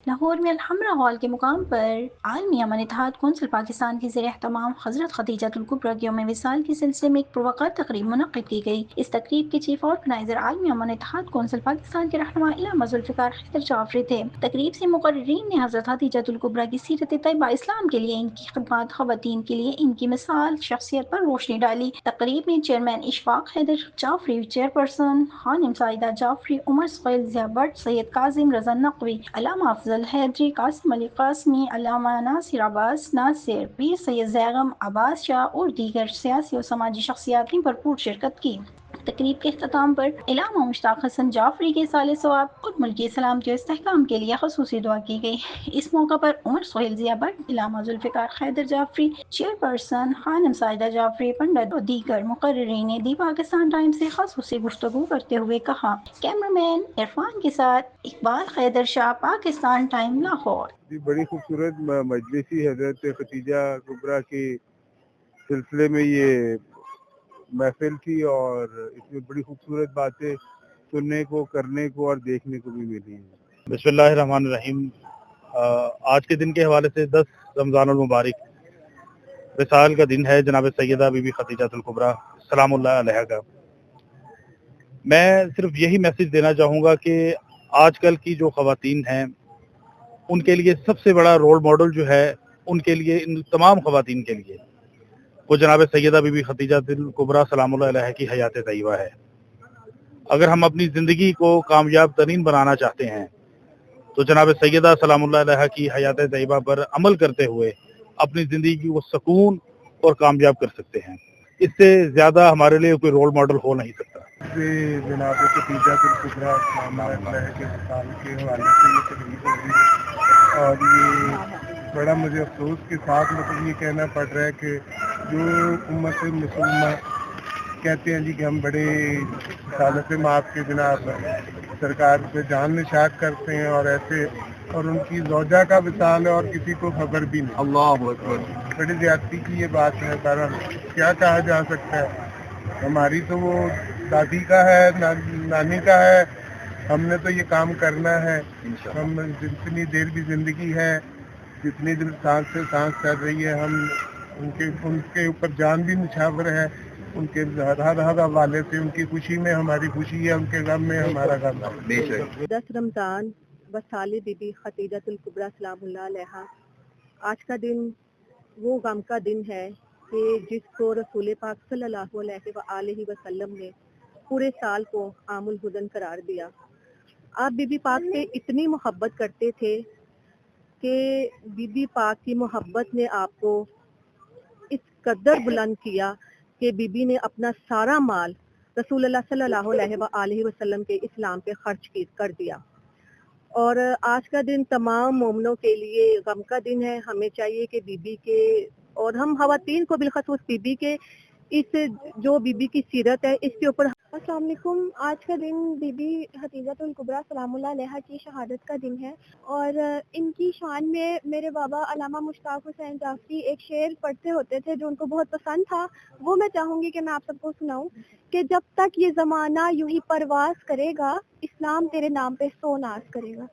लाहौर में अलहम्रा हॉल के मुकाम पर आलमी अमन इत्तेहाद कौंसिल पाकिस्तान के ज़ेर एहतमाम हज़रत खदीजतुल कुबरा के यौम विसाल के सिलसिले में एक पुरवकार तकरीब मुनक्किद की गई। इस तकरीब के चीफ ऑर्गेनाइजर आलमी अमन इत्तेहाद कौंसिल पाकिस्तान के रहनुमा इल्लामा ज़ुल्फ़िकार हैदर जाफरी थे। तकरीब से मुकर्रिरीन ने हज़रत खदीजतुल कुबरा की सीरत तैयबा, इस्लाम के लिए इनकी खिदमत, ख़वातीन के लिए इनकी मिसाल शख्सियत पर रोशनी डाली। तकरीब में चेयरमैन इशफाक हैदर जाफरी, चेयरपर्सन खानिम साइदा जाफरी, उमर सग़ैल, ज़िया भट्ट, सैयद काजिम रज़ा नकवी, अल्लामा अफजल हैदरी, कासिम अली कासमी, अल्लामा नासिर अब्बास नासिर, पीर सैयद ज़ैगम अब्बास शाह और दीगर सियासी और समाजी शख्सियात ने भरपूर शिरकत की। तकरीब के अख्ताम पर इल्लामा मुश्ताक हसन जाफरी के साले सवाब और मुल्की सलामती और इस्तेहकाम के लिए ख़ुसूसी दुआ की गई। इस मौका पर उमर सोहेल, ज़िया भट्ट, इल्लामा ज़ुल्फ़िकार हैदर जाफरी, चेयरपर्सन खानम साइदा जाफरी, पंडित और दीगर मुकर्रिरीन ने दी पाकिस्तान टाइम्स से ख़ुसूसी गुफ्तगू करते हुए कहा। कैमरामैन इरफान के साथ इकबाल खैदर शाह, पाकिस्तान टाइम, लाहौर। जी, बड़ी खूबसूरत मजलिसी हजरत खतीजा कुबरा के सिलसिले में ये महफिल थी और इसमें बड़ी खूबसूरत बातें सुनने को, करने को और देखने को भी मिली हैं। बिस्मिल्लाहिर्रहमानिर्रहीम। आज के दिन के हवाले से 10 रमज़ानुल मुबारक विसाल का दिन है जनाब सैयदा बीबी खदीजतुल कुबरा सलामुल्लाह अलैहा का। मैं सिर्फ यही मैसेज देना चाहूँगा कि आजकल की जो ख़वातीन हैं उनके लिए सबसे बड़ा रोल मॉडल जो है, उनके लिए, इन तमाम ख़वातीन के लिए वो जनाब सैयदा बीबी खदीजतुल कुबरा सलामुल्लाह अलैहा की हयात तैयबा है। अगर हम अपनी ज़िंदगी को कामयाब तरीन बनाना चाहते हैं तो जनाब सैयदा सलामुल्लाह अलैहा की हयात तैयबा पर अमल करते हुए अपनी ज़िंदगी को सुकून और कामयाब कर सकते हैं। इससे ज़्यादा हमारे लिए कोई रोल मॉडल हो नहीं सकता। जनाब खदीजतुल कुबरा सलामुल्लाह अलैहा के विसाल के हवाले से ये तकरीब हो रही है और ये बड़ा मुझे अफसोस के साथ मतलब ये कहना पड़ रहा है कि जो उम्मत मुसलमान कहते हैं जी कि हम बड़े सालत माफ के जनाब सरकार पे जान निशात करते हैं और ऐसे, और उनकी ज़ौजा का विसाल है और किसी को खबर भी नहीं। अल्लाह अकबर। बड़ी ज्यादती की ये बात है, पर क्या कहा जा सकता है। हमारी तो वो दादी का है, नानी का है, हमने तो ये काम करना है। हम जितनी देर भी जिंदगी है, जितनी देर सांस से सांस चल रही है, हम उनके ऊपर जान भी निछावर है। उनके हर हवाले से उनकी खुशी में हमारी खुशी है, उनके गम में हमारा गम है। 10 रमज़ान वसाल बीबी खदीजतुल कुबरा सलामुल्लाह अलैहा। आज का दिन वो गम का दिन है कि जिसको रसूल पाक सल्लल्लाहु अलैहि वसल्लम ने पूरे साल को आमुल हुज़न करार दिया। आप बीबी पाक से इतनी मोहब्बत करते थे कि बीबी पाक की मोहब्बत ने आपको इस कदर बुलंद किया कि बीबी ने अपना सारा माल रसूलुल्लाह सल्लल्लाहु अलैहि वसल्लम के इस्लाम पे खर्च कर दिया। और आज का दिन तमाम मोमिनों के लिए गम का दिन है। हमें चाहिए कि बीबी के और हम खवातीन को बिलखसूस बीबी के इस जो बीबी की सीरत है इसके ऊपर। अस्सलाम वालेकुम। आज का दिन बीबी खदीजतुल कुबरा सलामुल्लाह अलैहा की शहादत का दिन है और इनकी शान में मेरे बाबा अल्लामा मुश्ताक हुसैन जाफरी एक शेर पढ़ते होते थे जो उनको बहुत पसंद था। वो मैं चाहूँगी कि मैं आप सबको सुनाऊं कि जब तक ये ज़माना यूं ही परवास करेगा, इस्लाम तेरे नाम पे सो नाज करेगा।